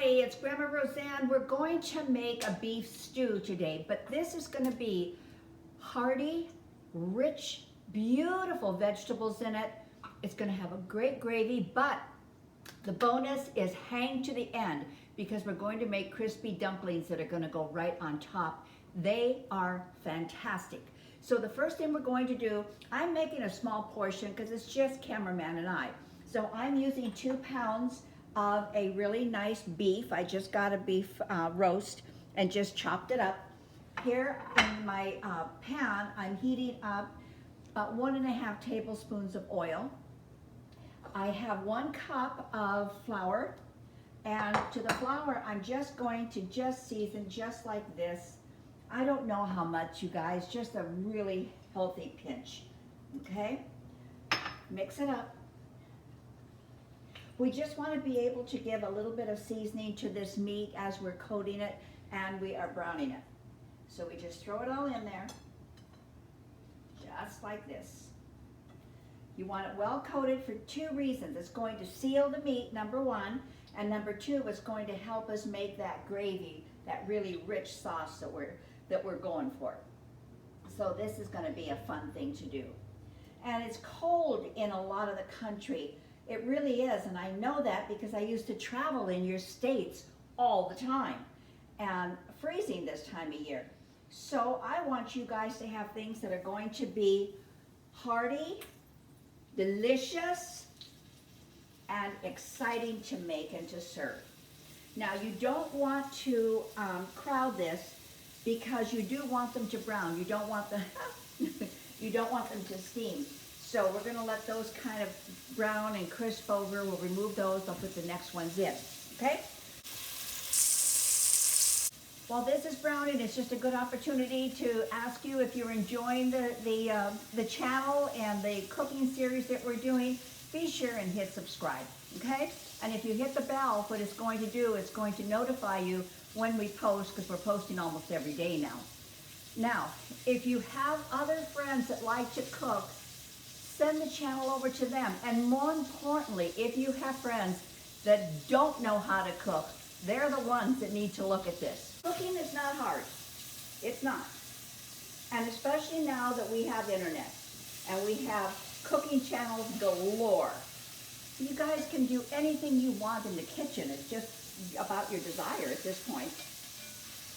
everybody, it's Grandma Roseanne. We're going to make a beef stew today, but this is going to be hearty, rich, beautiful vegetables in it. It's going to have a great gravy, but the bonus is hang to the end because we're going to make crispy dumplings that are going to go right on top. They are fantastic. So the first thing we're going to do, I'm making a small portion because it's just cameraman and I. So I'm using 2 pounds of a really nice beef. I just got a beef roast and just chopped it up. Here in my pan, I'm heating up about 1.5 tablespoons of oil. I have 1 cup of flour, and to the flour, I'm just going to season just like this. I don't know how much, you guys, just a really healthy pinch, okay? Mix it up. We just want to be able to give a little bit of seasoning to this meat as we're coating it and we are browning it. So we just throw it all in there, just like this. You want it well coated for 2 reasons. It's going to seal the meat, number 1, and number 2, it's going to help us make that gravy, that really rich sauce that we're going for. So this is going to be a fun thing to do. And it's cold in a lot of the country. It really is, and I know that because I used to travel in your states all the time and freezing this time of year. So I want you guys to have things that are going to be hearty, delicious, and exciting to make and to serve. Now you don't want to crowd this because you do want them to brown. You don't want them you don't want them to steam. So we're going to let those kind of brown and crisp over. We'll remove those. I'll put the next ones in. Okay? While this is browning, it's just a good opportunity to ask you if you're enjoying the channel and the cooking series that we're doing. Be sure and hit subscribe. Okay? And if you hit the bell, what it's going to do, it's going to notify you when we post, because we're posting almost every day now. Now, if you have other friends that like to cook, send the channel over to them. And more importantly, if you have friends that don't know how to cook, they're the ones that need to look at this. Cooking is not hard. It's not. And especially now that we have internet and we have cooking channels galore. You guys can do anything you want in the kitchen. It's just about your desire at this point.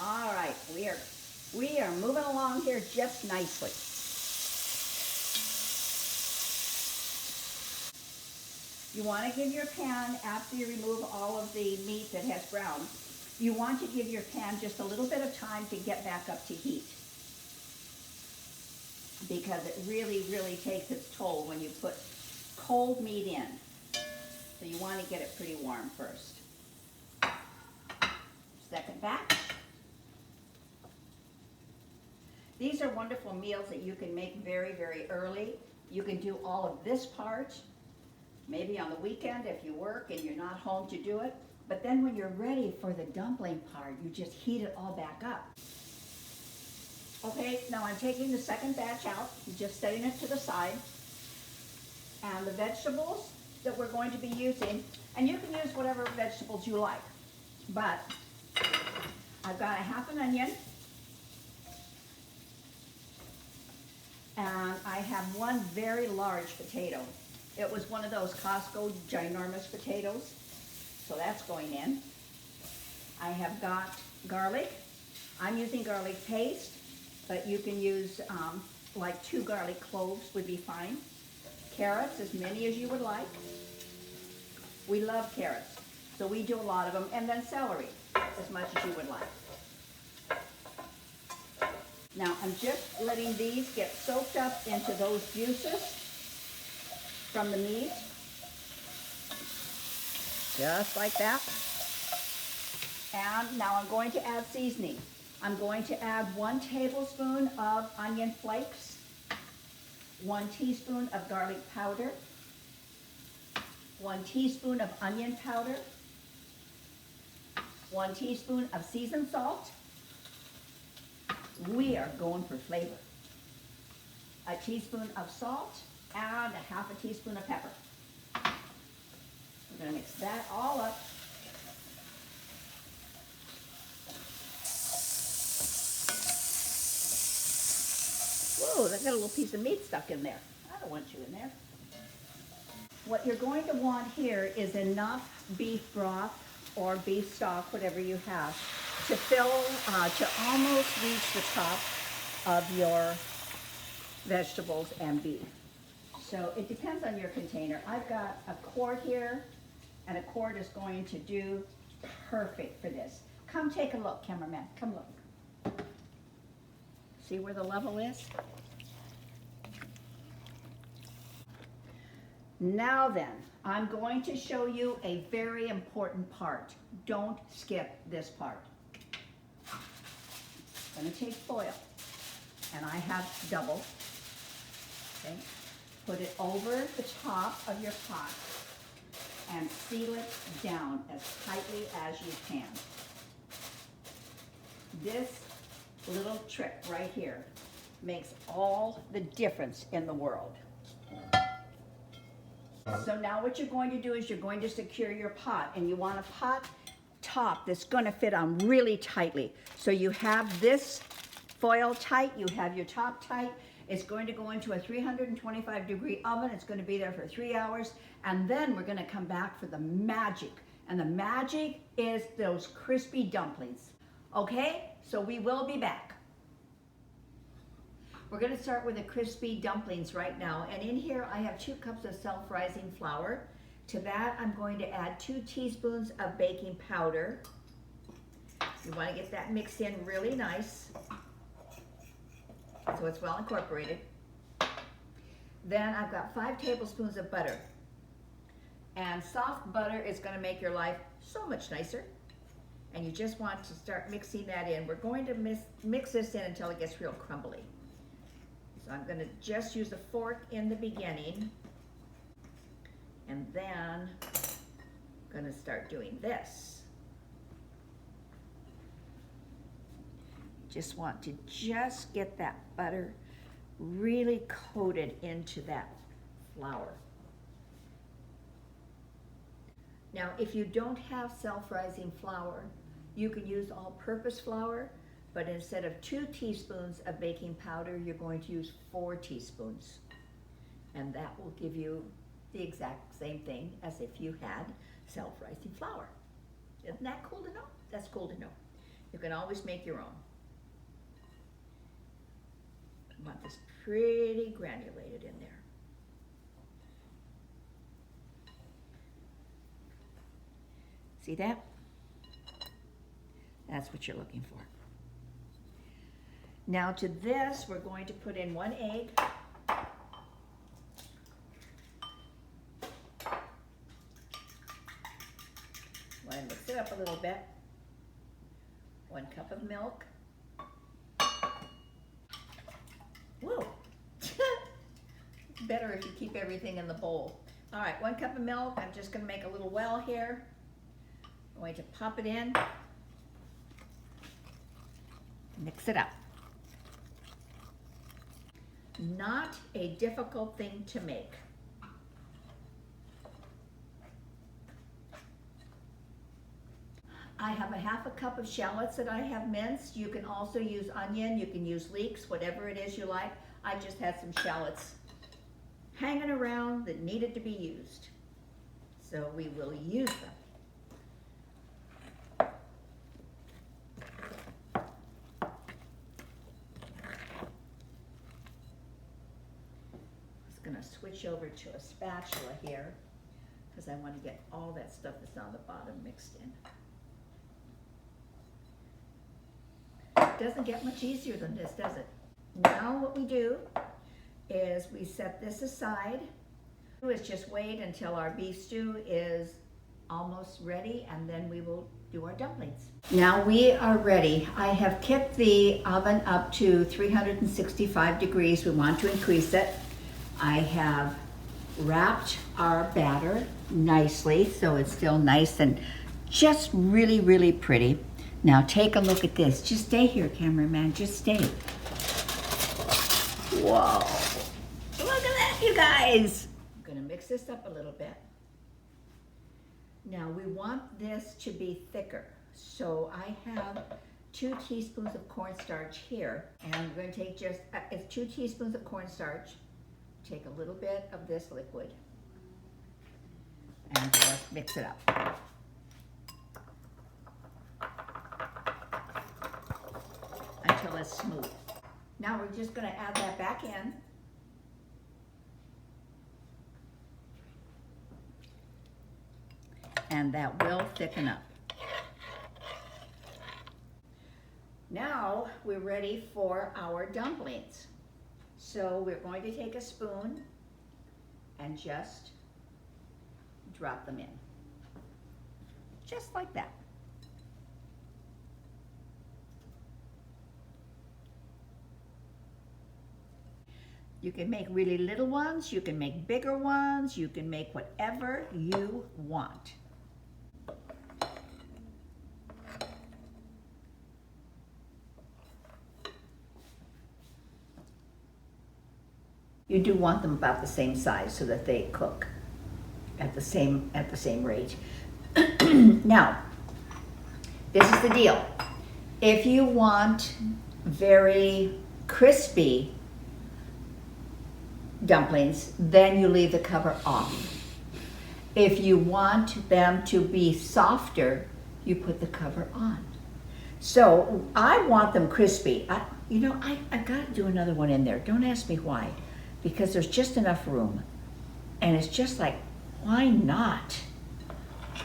All right, we are moving along here just nicely. You want to give your pan, after you remove all of the meat that has browned, you want to give your pan just a little bit of time to get back up to heat. Because it really, really takes its toll when you put cold meat in. So you want to get it pretty warm first. Second batch. These are wonderful meals that you can make very, very early. You can do all of this part maybe on the weekend if you work and you're not home to do it. But then when you're ready for the dumpling part, you just heat it all back up. Okay, now I'm taking the second batch out, just setting it to the side. And the vegetables that we're going to be using, and you can use whatever vegetables you like, but I've got a half an onion, and I have 1 very large potato. It was one of those Costco ginormous potatoes, so that's going in. I have got garlic. I'm using garlic paste, but you can use like 2 garlic cloves would be fine. Carrots, as many as you would like. We love carrots, so we do a lot of them. And then celery, as much as you would like. Now I'm just letting these get soaked up into those juices from the meat, just like that. And now I'm going to add seasoning. I'm going to add 1 tablespoon of onion flakes, 1 teaspoon of garlic powder, 1 teaspoon of onion powder, 1 teaspoon of seasoned salt. We are going for flavor. A teaspoon of salt, and a half a teaspoon of pepper. We're going to mix that all up. Oh, I got a little piece of meat stuck in there. I don't want you in there. What you're going to want here is enough beef broth or beef stock, whatever you have, to fill, to almost reach the top of your vegetables and beef. So it depends on your container. I've got a quart here, and a quart is going to do perfect for this. Come take a look, cameraman, come look. See where the level is? Now then, I'm going to show you a very important part. Don't skip this part. I'm going to take foil, and I have double. Okay. Put it over the top of your pot and seal it down as tightly as you can. This little trick right here makes all the difference in the world. So now what you're going to do is you're going to secure your pot, and you want a pot top that's going to fit on really tightly. So you have this foil tight, you have your top tight. It's going to go into a 325-degree oven. It's going to be there for 3 hours, and then we're going to come back for the magic. And the magic is those crispy dumplings. Okay, so we will be back. We're going to start with the crispy dumplings right now. And in here I have 2 cups of self-rising flour. To that I'm going to add 2 teaspoons of baking powder. You want to get that mixed in really nice, so it's well incorporated. Then I've got 5 tablespoons of butter. And soft butter is going to make your life so much nicer. And you just want to start mixing that in. We're going to mix this in until it gets real crumbly. So I'm going to just use a fork in the beginning, and then I'm going to start doing this. Just want to just get that butter really coated into that flour. Now, if you don't have self-rising flour, you can use all-purpose flour, but instead of 2 teaspoons of baking powder, you're going to use 4 teaspoons. And that will give you the exact same thing as if you had self-rising flour. Isn't that cool to know? That's cool to know. You can always make your own. I want this pretty granulated in there. See that? That's what you're looking for. Now to this, we're going to put in 1 egg. Want to mix it up a little bit. 1 cup of milk. Whoa! Better if you keep everything in the bowl. All right, 1 cup of milk. I'm just going to make a little well here. I'm going to pop it in. Mix it up. Not a difficult thing to make. I have a 1/2 cup of shallots that I have minced. You can also use onion, you can use leeks, whatever it is you like. I just had some shallots hanging around that needed to be used. So we will use them. Going to switch over to a spatula here because I want to get all that stuff that's on the bottom mixed in. It doesn't get much easier than this, does it? Now what we do is we set this aside. Is just wait until our beef stew is almost ready, and then we will do our dumplings. Now we are ready. I have kicked the oven up to 365 degrees. We want to increase it. I have wrapped our batter nicely so it's still nice and just really, really pretty. Now take a look at this. Just stay here, cameraman, just stay. Whoa, look at that, you guys. I'm gonna mix this up a little bit. Now we want this to be thicker. So I have 2 teaspoons of cornstarch here. And we're going to take just, it's 2 teaspoons of cornstarch. Take a little bit of this liquid and just mix it up. Until it's smooth. Now we're just going to add that back in. And that will thicken up. Now we're ready for our dumplings. So we're going to take a spoon and just drop them in. Just like that. You can make really little ones, you can make bigger ones, you can make whatever you want. You do want them about the same size so that they cook at the same rate. Now, this is the deal. If you want very crispy dumplings, then you leave the cover off. If you want them to be softer, you put the cover on. So I want them crispy. I've got to do another one in there. Don't ask me why. Because there's just enough room. And it's just like, why not?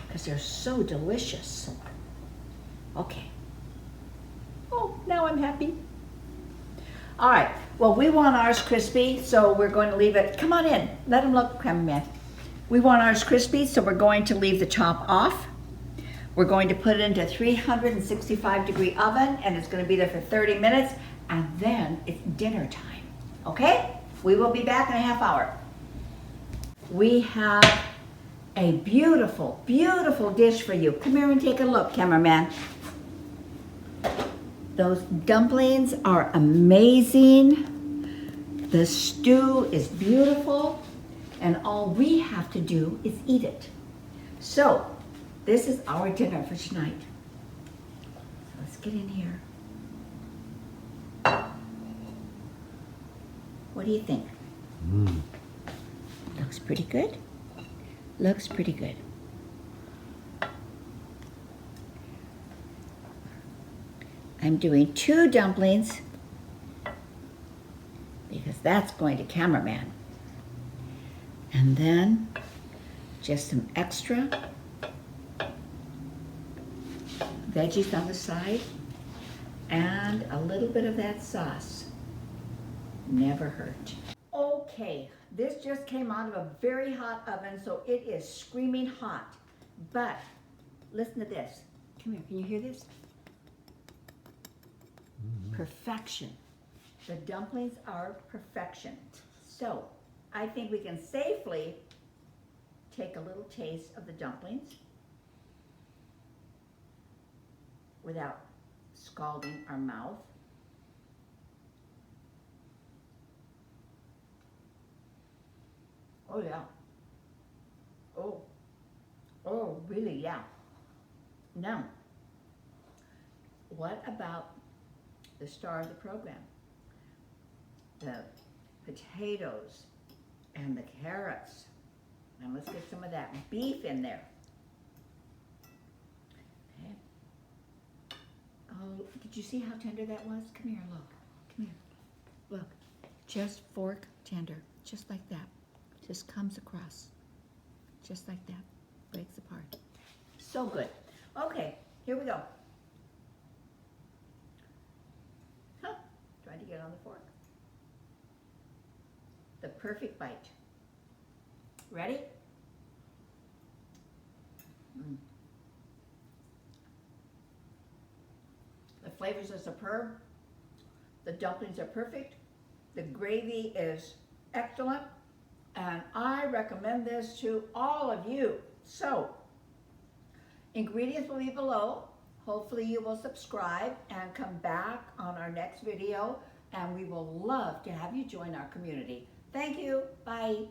Because they're so delicious. Okay. Oh, now I'm happy. All right, well, we want ours crispy, so we're going to leave it, come on in, let them look, cameraman. We want ours crispy, so we're going to leave the top off. We're going to put it into a 365-degree oven, and it's going to be there for 30 minutes, and then it's dinner time, okay? We will be back in a half hour. We have a beautiful, beautiful dish for you. Come here and take a look, cameraman. Those dumplings are amazing. The stew is beautiful, and all we have to do is eat it. So, this is our dinner for tonight. So let's get in here. What do you think? Looks pretty good. Looks pretty good. I'm doing 2 dumplings because that's going to cameraman. And then just some extra veggies on the side and a little bit of that sauce. Never hurt. Okay, this just came out of a very hot oven, so it is screaming hot. But listen to this. Come here, can you hear this? Perfection. The dumplings are perfection. So I think we can safely take a little taste of the dumplings without scalding our mouth. Oh yeah. Oh, really, yeah. Now, what about the star of the program? The potatoes and the carrots. And let's get some of that beef in there. Okay. Oh, did you see how tender that was? Come here, look. Come here. Look. Just fork tender. Just like that. Just comes across. Just like that. Breaks apart. So good. Okay, here we go. Trying to get on the fork. The perfect bite. Ready? The flavors are superb. The dumplings are perfect. The gravy is excellent. And I recommend this to all of you. So, ingredients will be below. Hopefully you will subscribe and come back on our next video, and we will love to have you join our community. Thank you. Bye.